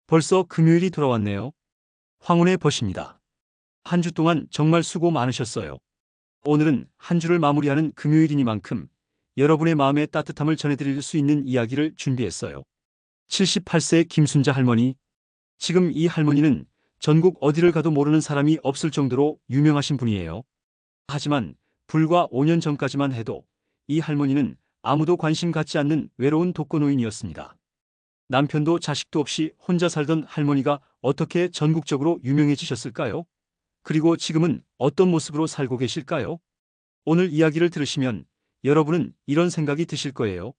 벌써 금요일이 돌아왔네요. 황혼의 벗입니다. 한 주 동안 정말 수고 많으셨어요. 오늘은 한 주를 마무리하는 금요일이니만큼 여러분의 마음의 따뜻함을 전해드릴 수 있는 이야기를 준비했어요. 78세 김순자 할머니. 지금 이 할머니는 전국 어디를 가도 모르는 사람이 없을 정도로 유명하신 분이에요. 하지만 불과 5년 전까지만 해도 이 할머니는 아무도 관심 갖지 않는 외로운 독거노인이었습니다. 남편도 자식도 없이 혼자 살던 할머니가 어떻게 전국적으로 유명해지셨을까요? 그리고 지금은 어떤 모습으로 살고 계실까요? 오늘 이야기를 들으시면 여러분은 이런 생각이 드실 거예요.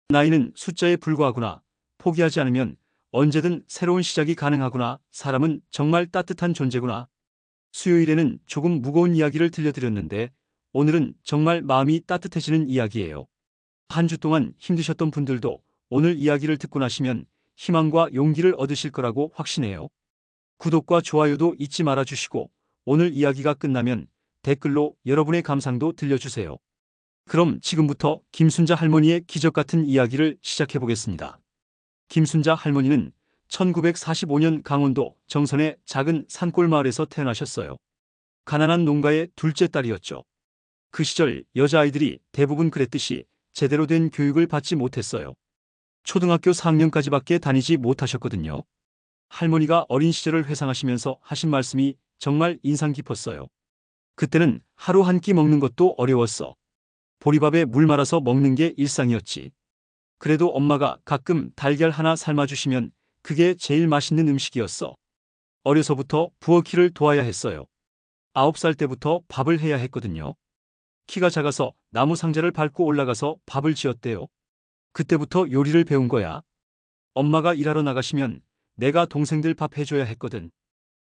나이는 숫자에 불과하구나. 포기하지 않으면 언제든 새로운 시작이 가능하구나. 사람은 정말 따뜻한 존재구나. 수요일에는 조금 무거운 이야기를 들려드렸는데 오늘은 정말 마음이 따뜻해지는 이야기예요. 한 주 동안 힘드셨던 분들도 오늘 이야기를 듣고 나시면 희망과 용기를 얻으실 거라고 확신해요. 구독과 좋아요도 잊지 말아 주시고 오늘 이야기가 끝나면 댓글로 여러분의 감상도 들려주세요. 그럼 지금부터 김순자 할머니의 기적 같은 이야기를 시작해 보겠습니다. 김순자 할머니는 1945년 강원도 정선의 작은 산골 마을에서 태어나셨어요. 가난한 농가의 둘째 딸이었죠. 그 시절 여자아이들이 대부분 그랬듯이 제대로 된 교육을 받지 못했어요. 초등학교 4학년까지밖에 다니지 못하셨거든요. 할머니가 어린 시절을 회상하시면서 하신 말씀이 정말 인상 깊었어요. 그때는 하루 한 끼 먹는 것도 어려웠어. 보리밥에 물 말아서 먹는 게 일상이었지. 그래도 엄마가 가끔 달걀 하나 삶아주시면 그게 제일 맛있는 음식이었어. 어려서부터 부엌일을 도와야 했어요. 9살 때부터 밥을 해야 했거든요. 키가 작아서 나무 상자를 밟고 올라가서 밥을 지었대요. 그때부터 요리를 배운 거야. 엄마가 일하러 나가시면 내가 동생들 밥 해줘야 했거든.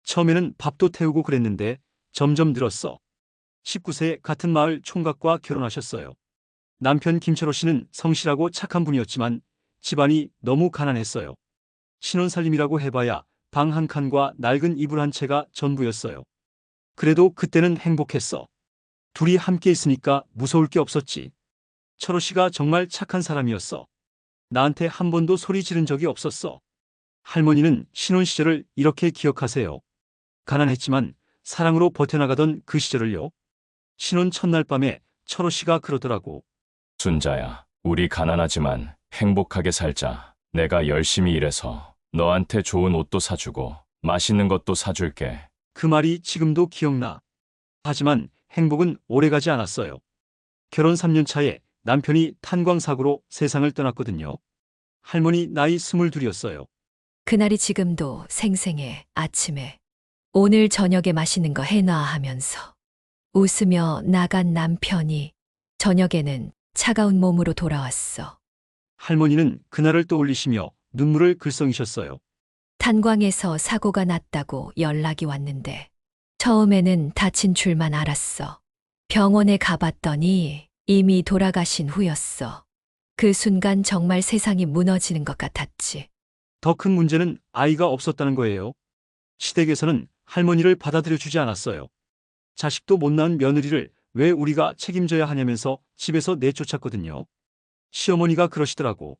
처음에는 밥도 태우고 그랬는데 점점 늘었어. 19세에 같은 마을 총각과 결혼하셨어요. 남편 김철호 씨는 성실하고 착한 분이었지만 집안이 너무 가난했어요. 신혼살림이라고 해봐야 방 한 칸과 낡은 이불 한 채가 전부였어요. 그래도 그때는 행복했어. 둘이 함께 있으니까 무서울 게 없었지. 철호 씨가 정말 착한 사람이었어. 나한테 한 번도 소리 지른 적이 없었어. 할머니는 신혼 시절을 이렇게 기억하세요. 가난했지만 사랑으로 버텨나가던 그 시절을요. 신혼 첫날 밤에 철호 씨가 그러더라고. 순자야, 우리 가난하지만 행복하게 살자. 내가 열심히 일해서 너한테 좋은 옷도 사주고 맛있는 것도 사줄게. 그 말이 지금도 기억나. 하지만 행복은 오래가지 않았어요. 결혼 3년 차에 남편이 탄광사고로 세상을 떠났거든요. 할머니 나이 22이었어요. 그날이 지금도 생생해. 아침에 오늘 저녁에 맛있는 거 해놔 하면서 웃으며 나간 남편이 저녁에는 차가운 몸으로 돌아왔어. 할머니는 그날을 떠올리시며 눈물을 글썽이셨어요. 탄광에서 사고가 났다고 연락이 왔는데 처음에는 다친 줄만 알았어. 병원에 가봤더니 이미 돌아가신 후였어. 그 순간 정말 세상이 무너지는 것 같았지. 더 큰 문제는 아이가 없었다는 거예요. 시댁에서는 할머니를 받아들여 주지 않았어요. 자식도 못 낳은 며느리를 왜 우리가 책임져야 하냐면서 집에서 내쫓았거든요. 시어머니가 그러시더라고.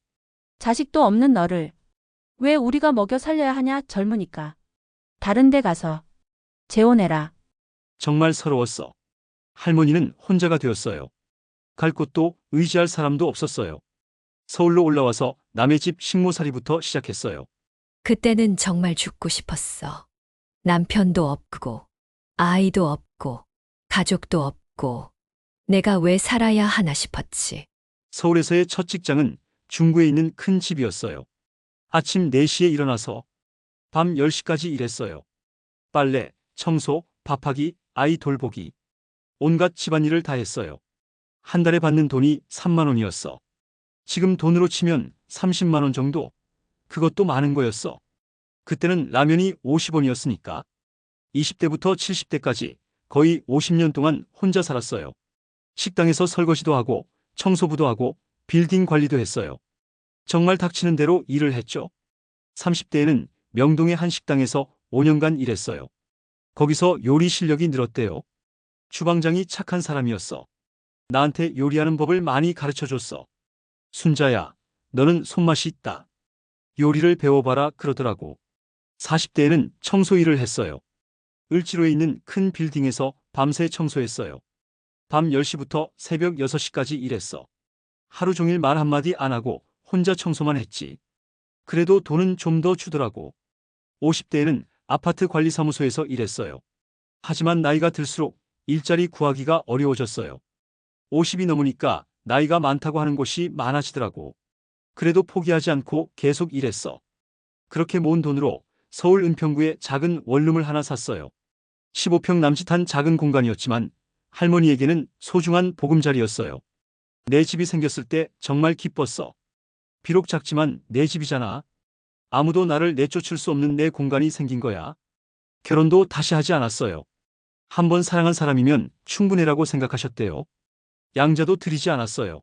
자식도 없는 너를 왜 우리가 먹여 살려야 하냐 젊으니까. 다른 데 가서 재혼해라. 정말 서러웠어. 할머니는 혼자가 되었어요. 갈 곳도 의지할 사람도 없었어요. 서울로 올라와서 남의 집 식모살이부터 시작했어요. 그때는 정말 죽고 싶었어. 남편도 없고, 아이도 없고, 가족도 없고, 내가 왜 살아야 하나 싶었지. 서울에서의 첫 직장은 중구에 있는 큰 집이었어요. 아침 4시에 일어나서 밤 10시까지 일했어요. 빨래, 청소, 밥하기, 아이 돌보기. 온갖 집안일을 다 했어요. 한 달에 받는 돈이 3만 원이었어. 지금 돈으로 치면 30만 원 정도? 그것도 많은 거였어. 그때는 라면이 50원이었으니까. 20대부터 70대까지 거의 50년 동안 혼자 살았어요. 식당에서 설거지도 하고 청소부도 하고 빌딩 관리도 했어요. 정말 닥치는 대로 일을 했죠. 30대에는 명동의 한 식당에서 5년간 일했어요. 거기서 요리 실력이 늘었대요. 주방장이 착한 사람이었어. 나한테 요리하는 법을 많이 가르쳐줬어. 순자야, 너는 손맛이 있다. 요리를 배워봐라 그러더라고. 40대에는 청소 일을 했어요. 을지로에 있는 큰 빌딩에서 밤새 청소했어요. 밤 10시부터 새벽 6시까지 일했어. 하루 종일 말 한마디 안 하고 혼자 청소만 했지. 그래도 돈은 좀 더 주더라고. 50대에는 아파트 관리사무소에서 일했어요. 하지만 나이가 들수록 일자리 구하기가 어려워졌어요. 50이 넘으니까 나이가 많다고 하는 곳이 많아지더라고. 그래도 포기하지 않고 계속 일했어. 그렇게 모은 돈으로 서울 은평구에 작은 원룸을 하나 샀어요. 15평 남짓한 작은 공간이었지만 할머니에게는 소중한 보금자리였어요. 내 집이 생겼을 때 정말 기뻤어. 비록 작지만 내 집이잖아. 아무도 나를 내쫓을 수 없는 내 공간이 생긴 거야. 결혼도 다시 하지 않았어요. 한 번 사랑한 사람이면 충분해라고 생각하셨대요. 양자도 드리지 않았어요.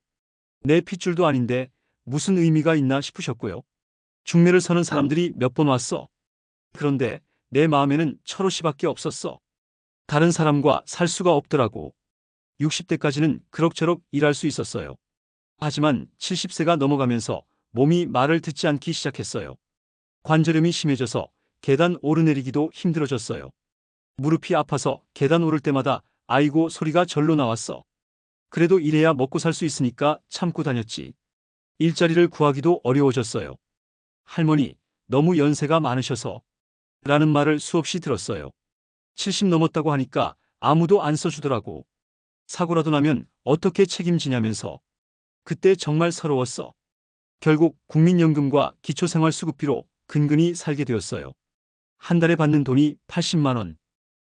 내 핏줄도 아닌데 무슨 의미가 있나 싶으셨고요. 중매를 서는 사람들이 몇 번 왔어. 그런데 내 마음에는 철호 씨밖에 없었어. 다른 사람과 살 수가 없더라고. 60대까지는 그럭저럭 일할 수 있었어요. 하지만 70세가 넘어가면서 몸이 말을 듣지 않기 시작했어요. 관절염이 심해져서 계단 오르내리기도 힘들어졌어요. 무릎이 아파서 계단 오를 때마다 아이고 소리가 절로 나왔어. 그래도 이래야 먹고 살 수 있으니까 참고 다녔지. 일자리를 구하기도 어려워졌어요. 할머니, 너무 연세가 많으셔서 라는 말을 수없이 들었어요. 70 넘었다고 하니까 아무도 안 써주더라고. 사고라도 나면 어떻게 책임지냐면서. 그때 정말 서러웠어. 결국 국민연금과 기초생활수급비로 근근히 살게 되었어요. 한 달에 받는 돈이 80만 원.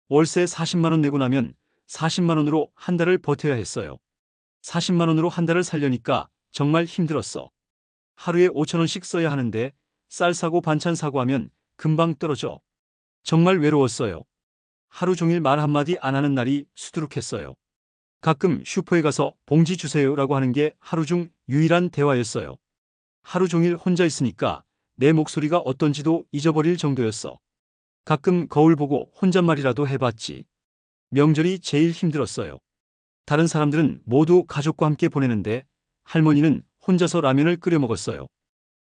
월세 40만 원 내고 나면 40만 원으로 한 달을 버텨야 했어요. 40만 원으로 한 달을 살려니까 정말 힘들었어. 하루에 5천 원씩 써야 하는데 쌀 사고 반찬 사고 하면 금방 떨어져. 정말 외로웠어요. 하루 종일 말 한마디 안 하는 날이 수두룩했어요. 가끔 슈퍼에 가서 봉지 주세요라고 하는 게 하루 중 유일한 대화였어요. 하루 종일 혼자 있으니까 내 목소리가 어떤지도 잊어버릴 정도였어. 가끔 거울 보고 혼잣말이라도 해봤지. 명절이 제일 힘들었어요. 다른 사람들은 모두 가족과 함께 보내는데 할머니는 혼자서 라면을 끓여 먹었어요.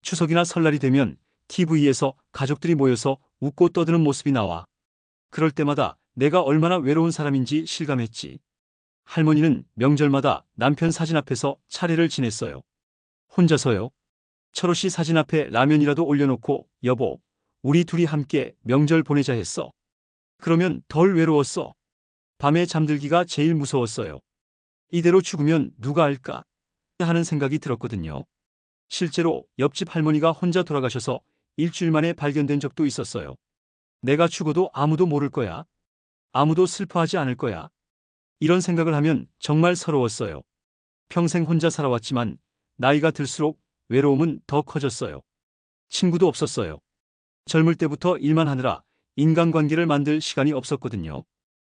추석이나 설날이 되면 TV에서 가족들이 모여서 웃고 떠드는 모습이 나와. 그럴 때마다 내가 얼마나 외로운 사람인지 실감했지. 할머니는 명절마다 남편 사진 앞에서 차례를 지냈어요. 혼자서요. 철호 씨 사진 앞에 라면이라도 올려놓고 여보, 우리 둘이 함께 명절 보내자 했어. 그러면 덜 외로웠어. 밤에 잠들기가 제일 무서웠어요. 이대로 죽으면 누가 알까 하는 생각이 들었거든요. 실제로 옆집 할머니가 혼자 돌아가셔서 일주일 만에 발견된 적도 있었어요. 내가 죽어도 아무도 모를 거야. 아무도 슬퍼하지 않을 거야. 이런 생각을 하면 정말 서러웠어요. 평생 혼자 살아왔지만 나이가 들수록 외로움은 더 커졌어요. 친구도 없었어요. 젊을 때부터 일만 하느라 인간관계를 만들 시간이 없었거든요.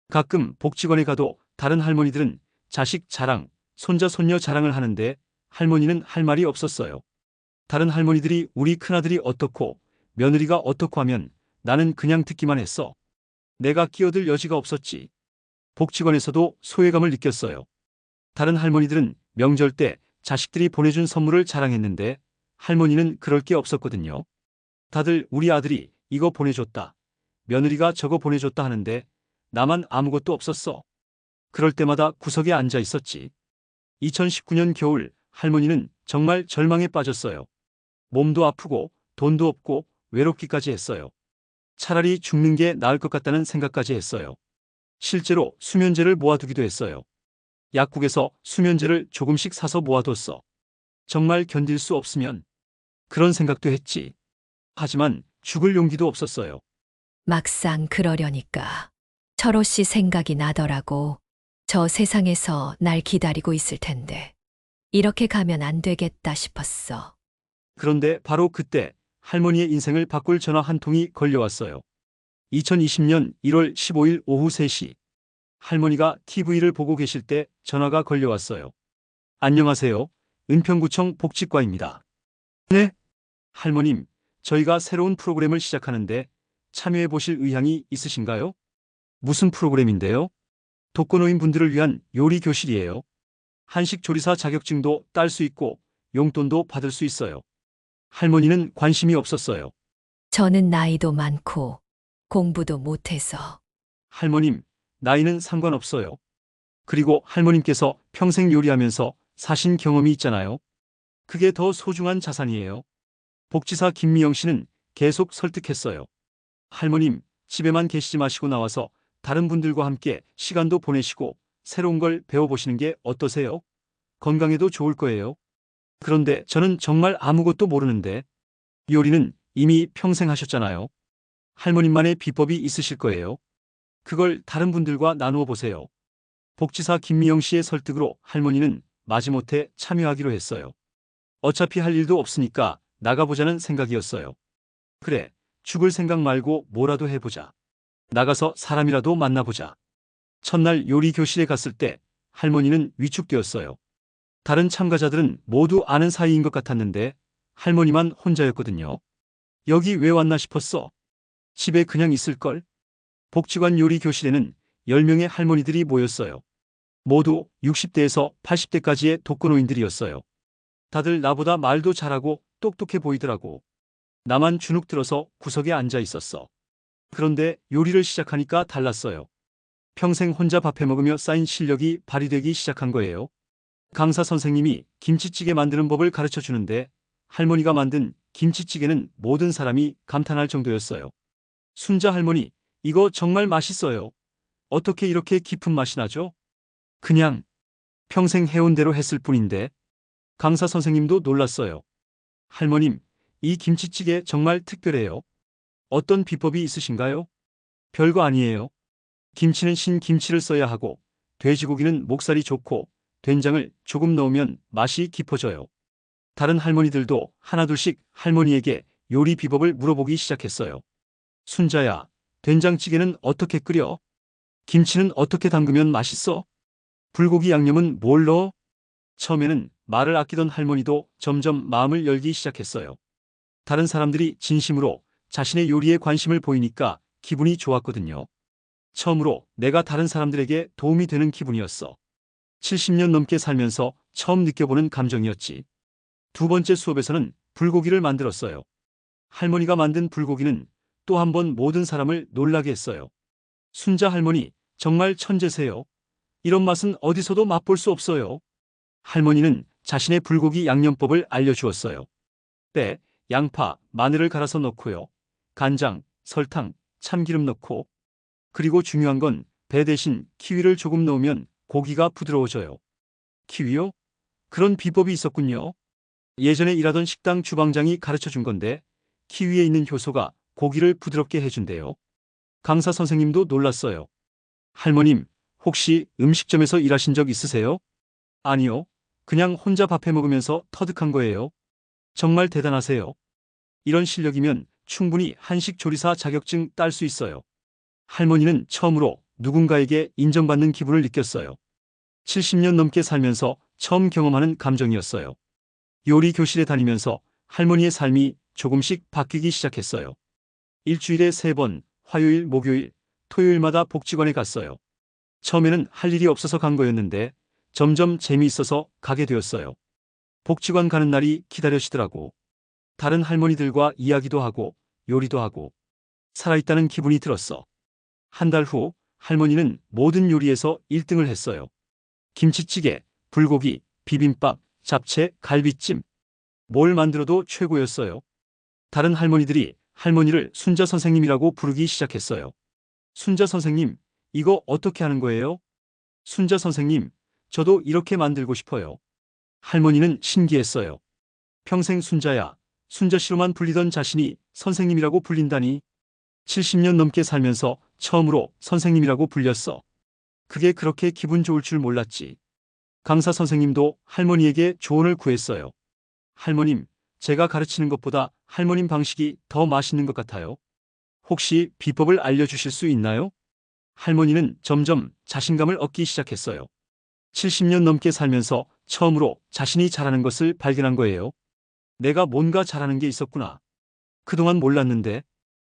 가끔 복지관에 가도 다른 할머니들은 자식 자랑, 손자 손녀 자랑을 하는데 할머니는 할 말이 없었어요. 다른 할머니들이 우리 큰아들이 어떻고 며느리가 어떻고 하면 나는 그냥 듣기만 했어. 내가 끼어들 여지가 없었지. 복지관에서도 소외감을 느꼈어요. 다른 할머니들은 명절 때 자식들이 보내준 선물을 자랑했는데 할머니는 그럴 게 없었거든요. 다들 우리 아들이 이거 보내줬다. 며느리가 저거 보내줬다 하는데 나만 아무것도 없었어. 그럴 때마다 구석에 앉아 있었지. 2019년 겨울 할머니는 정말 절망에 빠졌어요. 몸도 아프고 돈도 없고 외롭기까지 했어요. 차라리 죽는 게 나을 것 같다는 생각까지 했어요. 실제로 수면제를 모아두기도 했어요. 약국에서 수면제를 조금씩 사서 모아뒀어. 정말 견딜 수 없으면 그런 생각도 했지. 하지만 죽을 용기도 없었어요. 막상 그러려니까 철호 씨 생각이 나더라고. 저 세상에서 날 기다리고 있을 텐데. 이렇게 가면 안 되겠다 싶었어. 그런데 바로 그때 할머니의 인생을 바꿀 전화 한 통이 걸려왔어요. 2020년 1월 15일 오후 3시. 할머니가 TV를 보고 계실 때 전화가 걸려왔어요. 안녕하세요. 은평구청 복지과입니다. 네? 할머님, 저희가 새로운 프로그램을 시작하는데 참여해 보실 의향이 있으신가요? 무슨 프로그램인데요? 독거노인 분들을 위한 요리 교실이에요. 한식 조리사 자격증도 딸 수 있고 용돈도 받을 수 있어요. 할머니는 관심이 없었어요. 저는 나이도 많고 공부도 못해서. 할머님, 나이는 상관없어요. 그리고 할머님께서 평생 요리하면서 사신 경험이 있잖아요. 그게 더 소중한 자산이에요. 복지사 김미영 씨는 계속 설득했어요. 할머님, 집에만 계시지 마시고 나와서 다른 분들과 함께 시간도 보내시고 새로운 걸 배워보시는 게 어떠세요? 건강에도 좋을 거예요. 그런데 저는 정말 아무것도 모르는데 요리는 이미 평생 하셨잖아요. 할머님만의 비법이 있으실 거예요. 그걸 다른 분들과 나누어 보세요. 복지사 김미영 씨의 설득으로 할머니는 마지못해 참여하기로 했어요. 어차피 할 일도 없으니까 나가보자는 생각이었어요. 그래, 죽을 생각 말고 뭐라도 해보자. 나가서 사람이라도 만나보자. 첫날 요리 교실에 갔을 때 할머니는 위축되었어요. 다른 참가자들은 모두 아는 사이인 것 같았는데 할머니만 혼자였거든요. 여기 왜 왔나 싶었어. 집에 그냥 있을걸? 복지관 요리 교실에는 10명의 할머니들이 모였어요. 모두 60대에서 80대까지의 독거노인들이었어요. 다들 나보다 말도 잘하고 똑똑해 보이더라고. 나만 주눅 들어서 구석에 앉아 있었어. 그런데 요리를 시작하니까 달랐어요. 평생 혼자 밥해 먹으며 쌓인 실력이 발휘되기 시작한 거예요. 강사 선생님이 김치찌개 만드는 법을 가르쳐 주는데 할머니가 만든 김치찌개는 모든 사람이 감탄할 정도였어요. 순자 할머니, 이거 정말 맛있어요. 어떻게 이렇게 깊은 맛이 나죠? 그냥 평생 해온 대로 했을 뿐인데. 강사 선생님도 놀랐어요. 할머님, 이 김치찌개 정말 특별해요. 어떤 비법이 있으신가요? 별거 아니에요. 김치는 신김치를 써야 하고 돼지고기는 목살이 좋고 된장을 조금 넣으면 맛이 깊어져요. 다른 할머니들도 하나둘씩 할머니에게 요리 비법을 물어보기 시작했어요. 순자야, 된장찌개는 어떻게 끓여? 김치는 어떻게 담그면 맛있어? 불고기 양념은 뭘 넣어? 처음에는 말을 아끼던 할머니도 점점 마음을 열기 시작했어요. 다른 사람들이 진심으로 자신의 요리에 관심을 보이니까 기분이 좋았거든요. 처음으로 내가 다른 사람들에게 도움이 되는 기분이었어. 70년 넘게 살면서 처음 느껴보는 감정이었지. 두 번째 수업에서는 불고기를 만들었어요. 할머니가 만든 불고기는 또 한 번 모든 사람을 놀라게 했어요. 순자 할머니, 정말 천재세요. 이런 맛은 어디서도 맛볼 수 없어요. 할머니는 자신의 불고기 양념법을 알려주었어요. 때, 양파, 마늘을 갈아서 넣고요. 간장, 설탕, 참기름 넣고. 그리고 중요한 건 배 대신 키위를 조금 넣으면 고기가 부드러워져요. 키위요? 그런 비법이 있었군요. 예전에 일하던 식당 주방장이 가르쳐 준 건데 키위에 있는 효소가 고기를 부드럽게 해준대요. 강사 선생님도 놀랐어요. 할머님, 혹시 음식점에서 일하신 적 있으세요? 아니요. 그냥 혼자 밥해 먹으면서 터득한 거예요. 정말 대단하세요. 이런 실력이면 충분히 한식 조리사 자격증 딸 수 있어요. 할머니는 처음으로 누군가에게 인정받는 기분을 느꼈어요. 70년 넘게 살면서 처음 경험하는 감정이었어요. 요리 교실에 다니면서 할머니의 삶이 조금씩 바뀌기 시작했어요. 일주일에 3번, 화요일, 목요일, 토요일마다 복지관에 갔어요. 처음에는 할 일이 없어서 간 거였는데 점점 재미있어서 가게 되었어요. 복지관 가는 날이 기다려지더라고. 다른 할머니들과 이야기도 하고 요리도 하고 살아있다는 기분이 들었어. 한 달 후 할머니는 모든 요리에서 1등을 했어요. 김치찌개, 불고기, 비빔밥, 잡채, 갈비찜. 뭘 만들어도 최고였어요. 다른 할머니들이 할머니를 순자 선생님이라고 부르기 시작했어요. 순자 선생님, 이거 어떻게 하는 거예요? 순자 선생님, 저도 이렇게 만들고 싶어요. 할머니는 신기했어요. 평생 순자야, 순자 씨로만 불리던 자신이 선생님이라고 불린다니. 70년 넘게 살면서 처음으로 선생님이라고 불렸어. 그게 그렇게 기분 좋을 줄 몰랐지. 강사 선생님도 할머니에게 조언을 구했어요. 할머님, 제가 가르치는 것보다 할머님 방식이 더 맛있는 것 같아요. 혹시 비법을 알려주실 수 있나요? 할머니는 점점 자신감을 얻기 시작했어요. 70년 넘게 살면서 처음으로 자신이 잘하는 것을 발견한 거예요. 내가 뭔가 잘하는 게 있었구나. 그동안 몰랐는데.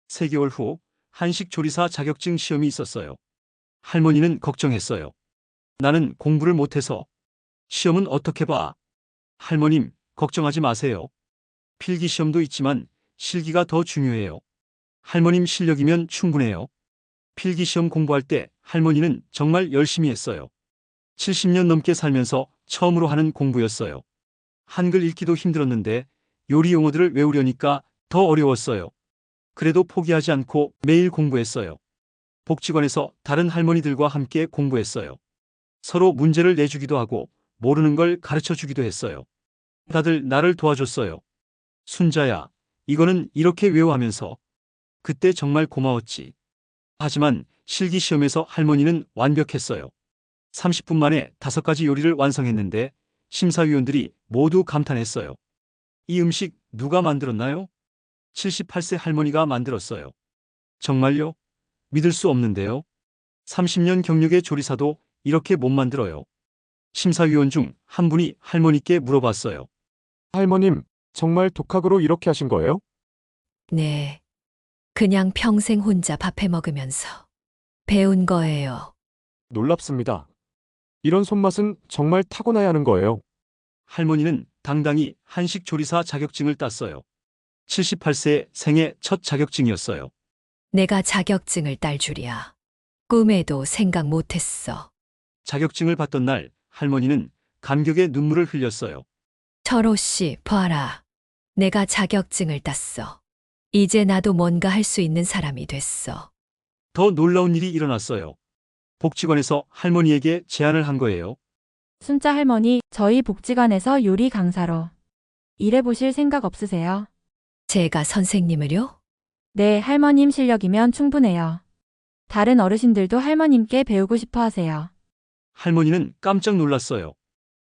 3개월 후 한식 조리사 자격증 시험이 있었어요. 할머니는 걱정했어요. 나는 공부를 못해서. 시험은 어떻게 봐? 할머님, 걱정하지 마세요. 필기 시험도 있지만 실기가 더 중요해요. 할머님 실력이면 충분해요. 필기시험 공부할 때 할머니는 정말 열심히 했어요. 70년 넘게 살면서 처음으로 하는 공부였어요. 한글 읽기도 힘들었는데 요리 용어들을 외우려니까 더 어려웠어요. 그래도 포기하지 않고 매일 공부했어요. 복지관에서 다른 할머니들과 함께 공부했어요. 서로 문제를 내주기도 하고 모르는 걸 가르쳐 주기도 했어요. 다들 나를 도와줬어요. 순자야, 이거는 이렇게 외워하면서. 그때 정말 고마웠지. 하지만 실기시험에서 할머니는 완벽했어요. 30분 만에 5가지 요리를 완성했는데 심사위원들이 모두 감탄했어요. 이 음식 누가 만들었나요? 78세 할머니가 만들었어요. 정말요? 믿을 수 없는데요. 30년 경력의 조리사도 이렇게 못 만들어요. 심사위원 중 한 분이 할머니께 물어봤어요. 할머님, 정말 독학으로 이렇게 하신 거예요? 네. 그냥 평생 혼자 밥해 먹으면서 배운 거예요. 놀랍습니다. 이런 손맛은 정말 타고나야 하는 거예요. 할머니는 당당히 한식 조리사 자격증을 땄어요. 78세 생애 첫 자격증이었어요. 내가 자격증을 딸 줄이야. 꿈에도 생각 못했어. 자격증을 받던 날 할머니는 감격의 눈물을 흘렸어요. 철호 씨, 봐라. 내가 자격증을 땄어. 이제 나도 뭔가 할 수 있는 사람이 됐어. 더 놀라운 일이 일어났어요. 복지관에서 할머니에게 제안을 한 거예요. 순자 할머니, 저희 복지관에서 요리 강사로 일해보실 생각 없으세요? 제가 선생님을요? 네, 할머님 실력이면 충분해요. 다른 어르신들도 할머님께 배우고 싶어 하세요. 할머니는 깜짝 놀랐어요.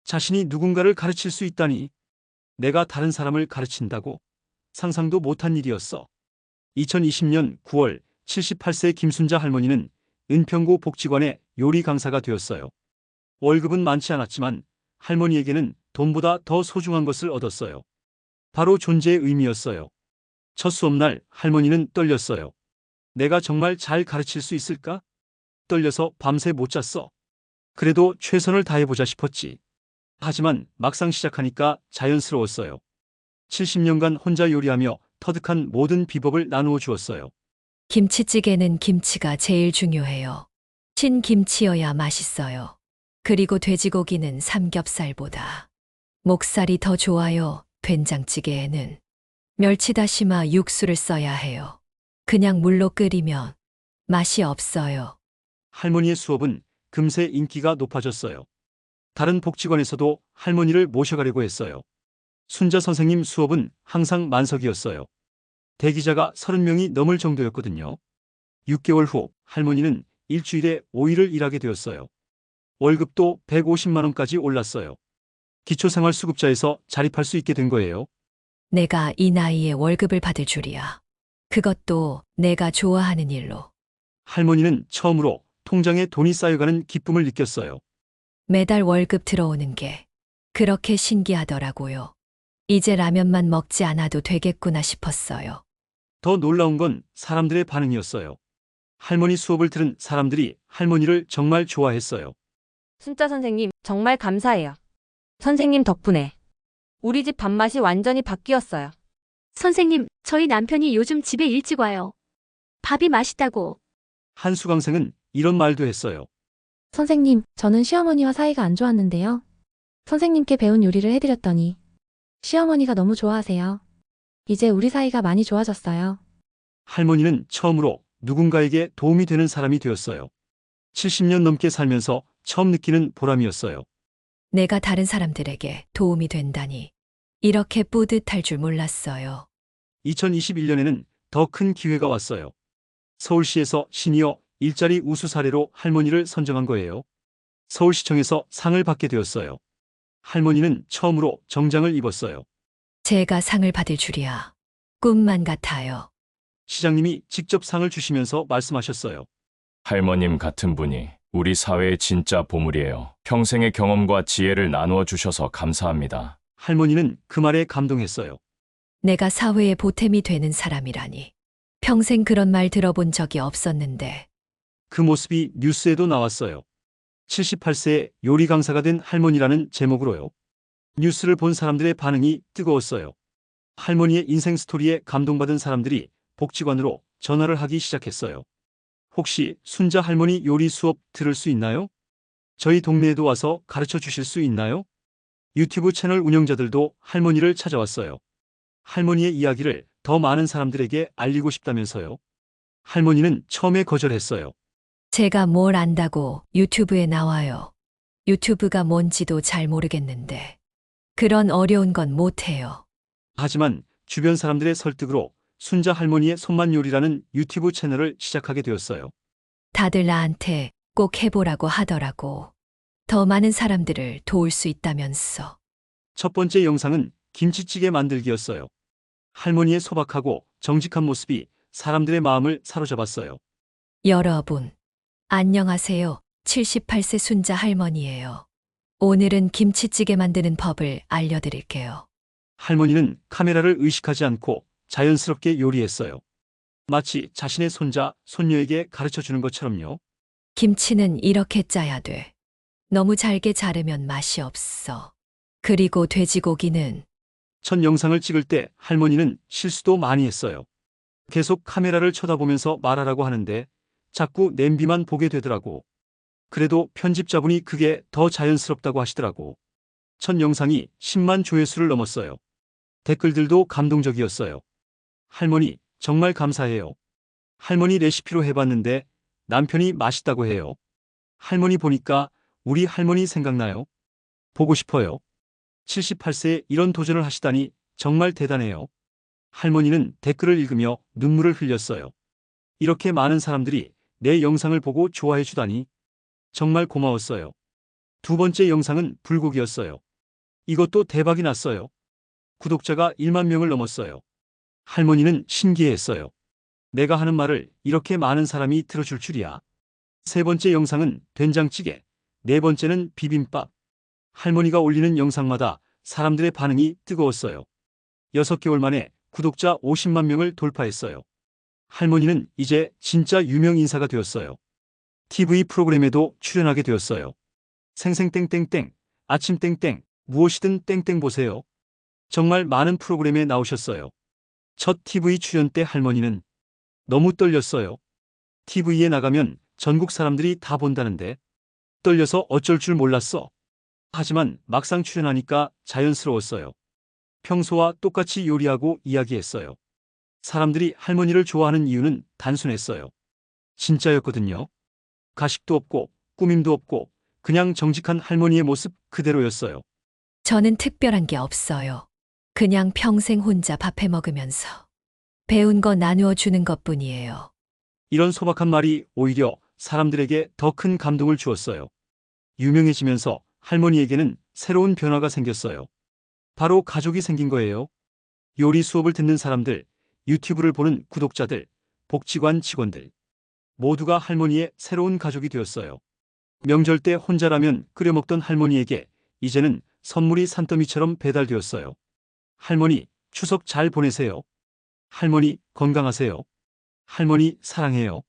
자신이 누군가를 가르칠 수 있다니. 내가 다른 사람을 가르친다고? 상상도 못한 일이었어. 2020년 9월 78세 김순자 할머니는 은평구 복지관의 요리 강사가 되었어요. 월급은 많지 않았지만 할머니에게는 돈보다 더 소중한 것을 얻었어요. 바로 존재의 의미였어요. 첫 수업날 할머니는 떨렸어요. 내가 정말 잘 가르칠 수 있을까? 떨려서 밤새 못 잤어. 그래도 최선을 다해보자 싶었지. 하지만 막상 시작하니까 자연스러웠어요. 70년간 혼자 요리하며 터득한 모든 비법을 나누어 주었어요. 김치찌개는 김치가 제일 중요해요. 신김치여야 맛있어요. 그리고 돼지고기는 삼겹살보다 목살이 더 좋아요. 된장찌개에는 멸치다시마 육수를 써야 해요. 그냥 물로 끓이면 맛이 없어요. 할머니의 수업은 금세 인기가 높아졌어요. 다른 복지관에서도 할머니를 모셔가려고 했어요. 순자 선생님 수업은 항상 만석이었어요. 대기자가 30명이 넘을 정도였거든요. 6개월 후 할머니는 일주일에 5일을 일하게 되었어요. 월급도 150만 원까지 올랐어요. 기초생활수급자에서 자립할 수 있게 된 거예요. 내가 이 나이에 월급을 받을 줄이야. 그것도 내가 좋아하는 일로. 할머니는 처음으로 통장에 돈이 쌓여가는 기쁨을 느꼈어요. 매달 월급 들어오는 게 그렇게 신기하더라고요. 이제 라면만 먹지 않아도 되겠구나 싶었어요. 더 놀라운 건 사람들의 반응이었어요. 할머니 수업을 들은 사람들이 할머니를 정말 좋아했어요. 순자 선생님, 정말 감사해요. 선생님 덕분에 우리 집 밥맛이 완전히 바뀌었어요. 선생님, 저희 남편이 요즘 집에 일찍 와요. 밥이 맛있다고. 한 수강생은 이런 말도 했어요. 선생님, 저는 시어머니와 사이가 안 좋았는데요. 선생님께 배운 요리를 해드렸더니 시어머니가 너무 좋아하세요. 이제 우리 사이가 많이 좋아졌어요. 할머니는 처음으로 누군가에게 도움이 되는 사람이 되었어요. 70년 넘게 살면서 처음 느끼는 보람이었어요. 내가 다른 사람들에게 도움이 된다니. 이렇게 뿌듯할 줄 몰랐어요. 2021년에는 더 큰 기회가 왔어요. 서울시에서 시니어 일자리 우수 사례로 할머니를 선정한 거예요. 서울시청에서 상을 받게 되었어요. 할머니는 처음으로 정장을 입었어요. 제가 상을 받을 줄이야. 꿈만 같아요. 시장님이 직접 상을 주시면서 말씀하셨어요. 할머님 같은 분이 우리 사회의 진짜 보물이에요. 평생의 경험과 지혜를 나누어 주셔서 감사합니다. 할머니는 그 말에 감동했어요. 내가 사회에 보탬이 되는 사람이라니. 평생 그런 말 들어본 적이 없었는데. 그 모습이 뉴스에도 나왔어요. 78세의 요리 강사가 된 할머니라는 제목으로요. 뉴스를 본 사람들의 반응이 뜨거웠어요. 할머니의 인생 스토리에 감동받은 사람들이 복지관으로 전화를 하기 시작했어요. 혹시 순자 할머니 요리 수업 들을 수 있나요? 저희 동네에도 와서 가르쳐 주실 수 있나요? 유튜브 채널 운영자들도 할머니를 찾아왔어요. 할머니의 이야기를 더 많은 사람들에게 알리고 싶다면서요. 할머니는 처음에 거절했어요. 제가 뭘 안다고 유튜브에 나와요. 유튜브가 뭔지도 잘 모르겠는데. 그런 어려운 건 못해요. 하지만 주변 사람들의 설득으로 순자 할머니의 손만 요리라는 유튜브 채널을 시작하게 되었어요. 다들 나한테 꼭 해보라고 하더라고. 더 많은 사람들을 도울 수 있다면서. 첫 번째 영상은 김치찌개 만들기였어요. 할머니의 소박하고 정직한 모습이 사람들의 마음을 사로잡았어요. 여러분, 안녕하세요. 78세 순자 할머니예요. 오늘은 김치찌개 만드는 법을 알려드릴게요. 할머니는 카메라를 의식하지 않고 자연스럽게 요리했어요. 마치 자신의 손자, 손녀에게 가르쳐 주는 것처럼요. 김치는 이렇게 짜야 돼. 너무 잘게 자르면 맛이 없어. 그리고 돼지고기는 첫 영상을 찍을 때 할머니는 실수도 많이 했어요. 계속 카메라를 쳐다보면서 말하라고 하는데 자꾸 냄비만 보게 되더라고. 그래도 편집자분이 그게 더 자연스럽다고 하시더라고. 첫 영상이 10만 조회수를 넘었어요. 댓글들도 감동적이었어요. 할머니, 정말 감사해요. 할머니 레시피로 해봤는데 남편이 맛있다고 해요. 할머니 보니까 우리 할머니 생각나요. 보고 싶어요. 78세에 이런 도전을 하시다니 정말 대단해요. 할머니는 댓글을 읽으며 눈물을 흘렸어요. 이렇게 많은 사람들이 내 영상을 보고 좋아해 주다니 정말 고마웠어요. 두 번째 영상은 불고기였어요. 이것도 대박이 났어요. 구독자가 1만 명을 넘었어요. 할머니는 신기해했어요. 내가 하는 말을 이렇게 많은 사람이 들어줄 줄이야. 세 번째 영상은 된장찌개, 네 번째는 비빔밥. 할머니가 올리는 영상마다 사람들의 반응이 뜨거웠어요. 6개월 만에 구독자 50만 명을 돌파했어요. 할머니는 이제 진짜 유명 인사가 되었어요. TV 프로그램에도 출연하게 되었어요. 생생땡땡땡, 아침땡땡, 무엇이든 땡땡 보세요. 정말 많은 프로그램에 나오셨어요. 첫 TV 출연 때 할머니는 너무 떨렸어요. TV에 나가면 전국 사람들이 다 본다는데 떨려서 어쩔 줄 몰랐어. 하지만 막상 출연하니까 자연스러웠어요. 평소와 똑같이 요리하고 이야기했어요. 사람들이 할머니를 좋아하는 이유는 단순했어요. 진짜였거든요. 가식도 없고 꾸밈도 없고 그냥 정직한 할머니의 모습 그대로였어요. 저는 특별한 게 없어요. 그냥 평생 혼자 밥해 먹으면서 배운 거 나누어 주는 것뿐이에요. 이런 소박한 말이 오히려 사람들에게 더 큰 감동을 주었어요. 유명해지면서 할머니에게는 새로운 변화가 생겼어요. 바로 가족이 생긴 거예요. 요리 수업을 듣는 사람들, 유튜브를 보는 구독자들, 복지관 직원들. 모두가 할머니의 새로운 가족이 되었어요. 명절 때 혼자 라면 끓여 먹던 할머니에게 이제는 선물이 산더미처럼 배달되었어요. 할머니, 추석 잘 보내세요. 할머니, 건강하세요. 할머니, 사랑해요.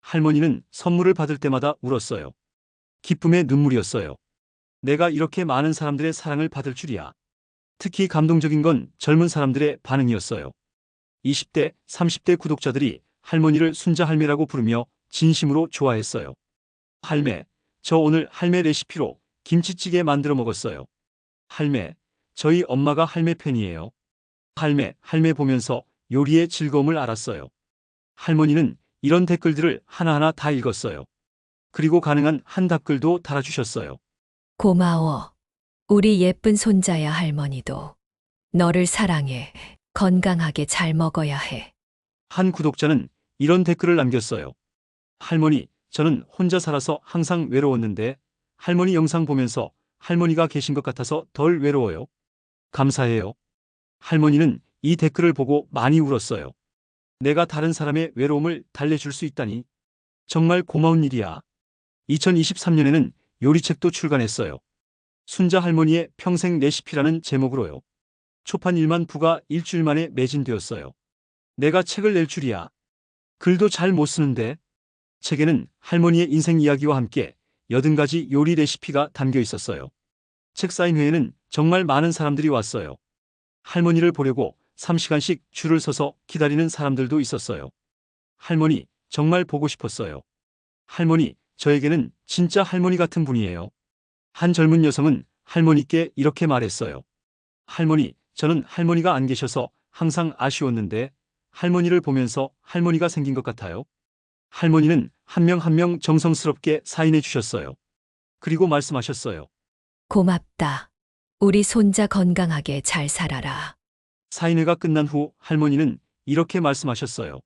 할머니는 선물을 받을 때마다 울었어요. 기쁨의 눈물이었어요. 내가 이렇게 많은 사람들의 사랑을 받을 줄이야. 특히 감동적인 건 젊은 사람들의 반응이었어요. 20대, 30대 구독자들이 할머니를 순자 할매라고 부르며 진심으로 좋아했어요. 할매, 저 오늘 할매 레시피로 김치찌개 만들어 먹었어요. 할매, 저희 엄마가 할매 팬이에요. 할매 보면서 요리의 즐거움을 알았어요. 할머니는 이런 댓글들을 하나하나 다 읽었어요. 그리고 가능한 한 답글도 달아주셨어요. 고마워. 우리 예쁜 손자야 할머니도. 너를 사랑해. 건강하게 잘 먹어야 해. 한 구독자는 이런 댓글을 남겼어요. 할머니, 저는 혼자 살아서 항상 외로웠는데 할머니 영상 보면서 할머니가 계신 것 같아서 덜 외로워요. 감사해요. 할머니는 이 댓글을 보고 많이 울었어요. 내가 다른 사람의 외로움을 달래줄 수 있다니 정말 고마운 일이야. 2023년에는 요리책도 출간했어요. 순자 할머니의 평생 레시피라는 제목으로요. 초판 1만 부가 일주일 만에 매진되었어요. 내가 책을 낼 줄이야. 글도 잘 못 쓰는데. 책에는 할머니의 인생 이야기와 함께 80가지 요리 레시피가 담겨 있었어요. 책 사인회에는 정말 많은 사람들이 왔어요. 할머니를 보려고 3시간씩 줄을 서서 기다리는 사람들도 있었어요. 할머니, 정말 보고 싶었어요. 할머니, 저에게는 진짜 할머니 같은 분이에요. 한 젊은 여성은 할머니께 이렇게 말했어요. 할머니, 저는 할머니가 안 계셔서 항상 아쉬웠는데 할머니를 보면서 할머니가 생긴 것 같아요. 할머니는 한 명 한 명 정성스럽게 사인해 주셨어요. 그리고 말씀하셨어요. 고맙다. 우리 손자 건강하게 잘 살아라. 사인회가 끝난 후 할머니는 이렇게 말씀하셨어요.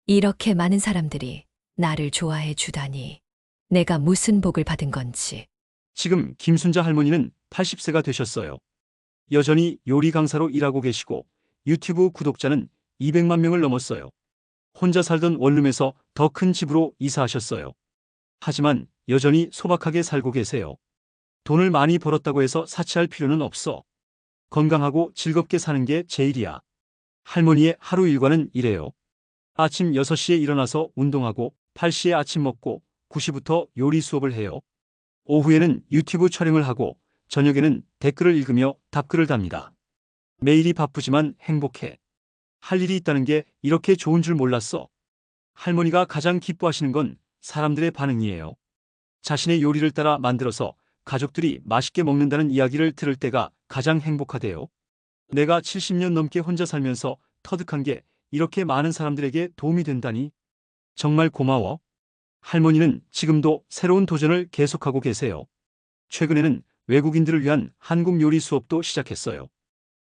이렇게 많은 사람들이 나를 좋아해 주다니. 내가 무슨 복을 받은 건지. 지금 김순자 할머니는 80세가 되셨어요. 여전히 요리 강사로 일하고 계시고 유튜브 구독자는 200만 명을 넘었어요. 혼자 살던 원룸에서 더 큰 집으로 이사하셨어요. 하지만 여전히 소박하게 살고 계세요. 돈을 많이 벌었다고 해서 사치할 필요는 없어. 건강하고 즐겁게 사는 게 제일이야. 할머니의 하루 일과는 이래요. 아침 6시에 일어나서 운동하고 8시에 아침 먹고 9시부터 요리 수업을 해요. 오후에는 유튜브 촬영을 하고 저녁에는 댓글을 읽으며 답글을 답니다. 매일이 바쁘지만 행복해. 할 일이 있다는 게 이렇게 좋은 줄 몰랐어. 할머니가 가장 기뻐하시는 건 사람들의 반응이에요. 자신의 요리를 따라 만들어서 가족들이 맛있게 먹는다는 이야기를 들을 때가 가장 행복하대요. 내가 70년 넘게 혼자 살면서 터득한 게 이렇게 많은 사람들에게 도움이 된다니. 정말 고마워. 할머니는 지금도 새로운 도전을 계속하고 계세요. 최근에는 외국인들을 위한 한국 요리 수업도 시작했어요.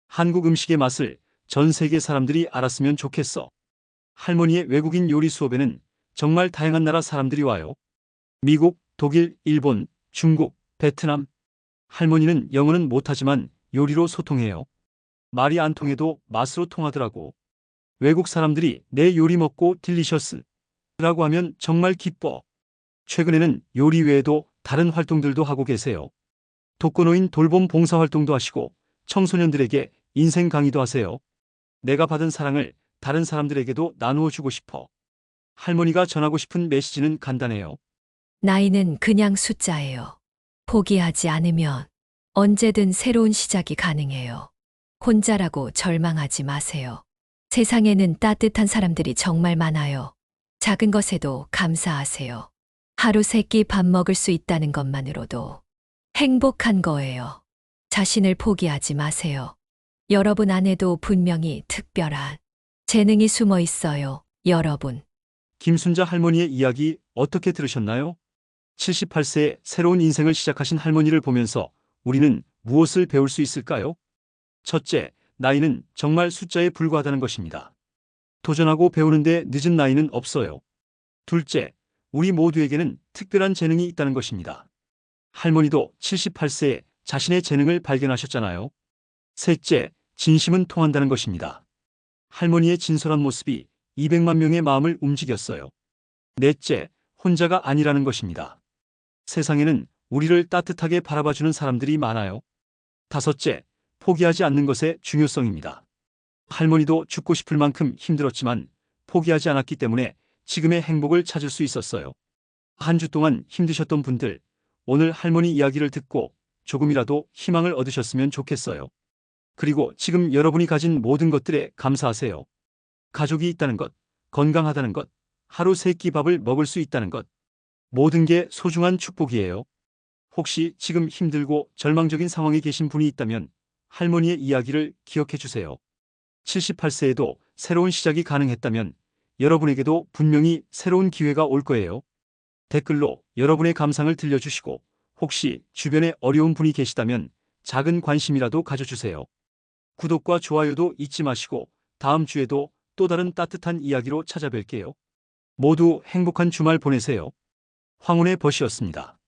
한국 음식의 맛을 전 세계 사람들이 알았으면 좋겠어. 할머니의 외국인 요리 수업에는 정말 다양한 나라 사람들이 와요. 미국, 독일, 일본, 중국, 베트남. 할머니는 영어는 못하지만 요리로 소통해요. 말이 안 통해도 맛으로 통하더라고. 외국 사람들이 내 요리 먹고 딜리셔스 라고 하면 정말 기뻐. 최근에는 요리 외에도 다른 활동들도 하고 계세요. 독거노인 돌봄 봉사활동도 하시고 청소년들에게 인생 강의도 하세요. 내가 받은 사랑을 다른 사람들에게도 나누어 주고 싶어. 할머니가 전하고 싶은 메시지는 간단해요. 나이는 그냥 숫자예요. 포기하지 않으면 언제든 새로운 시작이 가능해요. 혼자라고 절망하지 마세요. 세상에는 따뜻한 사람들이 정말 많아요. 작은 것에도 감사하세요. 하루 3끼 밥 먹을 수 있다는 것만으로도 행복한 거예요. 자신을 포기하지 마세요. 여러분 안에도 분명히 특별한 재능이 숨어 있어요. 여러분. 김순자 할머니의 이야기 어떻게 들으셨나요? 78세에 새로운 인생을 시작하신 할머니를 보면서 우리는 무엇을 배울 수 있을까요? 첫째, 나이는 정말 숫자에 불과하다는 것입니다. 도전하고 배우는데 늦은 나이는 없어요. 둘째, 우리 모두에게는 특별한 재능이 있다는 것입니다. 할머니도 78세에 자신의 재능을 발견하셨잖아요. 셋째, 진심은 통한다는 것입니다. 할머니의 진솔한 모습이 200만 명의 마음을 움직였어요. 넷째, 혼자가 아니라는 것입니다. 세상에는 우리를 따뜻하게 바라봐주는 사람들이 많아요. 다섯째, 포기하지 않는 것의 중요성입니다. 할머니도 죽고 싶을 만큼 힘들었지만 포기하지 않았기 때문에 지금의 행복을 찾을 수 있었어요. 한 주 동안 힘드셨던 분들, 오늘 할머니 이야기를 듣고 조금이라도 희망을 얻으셨으면 좋겠어요. 그리고 지금 여러분이 가진 모든 것들에 감사하세요. 가족이 있다는 것, 건강하다는 것, 하루 3끼 밥을 먹을 수 있다는 것. 모든 게 소중한 축복이에요. 혹시 지금 힘들고 절망적인 상황에 계신 분이 있다면 할머니의 이야기를 기억해 주세요. 78세에도 새로운 시작이 가능했다면 여러분에게도 분명히 새로운 기회가 올 거예요. 댓글로 여러분의 감상을 들려주시고 혹시 주변에 어려운 분이 계시다면 작은 관심이라도 가져주세요. 구독과 좋아요도 잊지 마시고 다음 주에도 또 다른 따뜻한 이야기로 찾아뵐게요. 모두 행복한 주말 보내세요. 황혼의 벗이었습니다.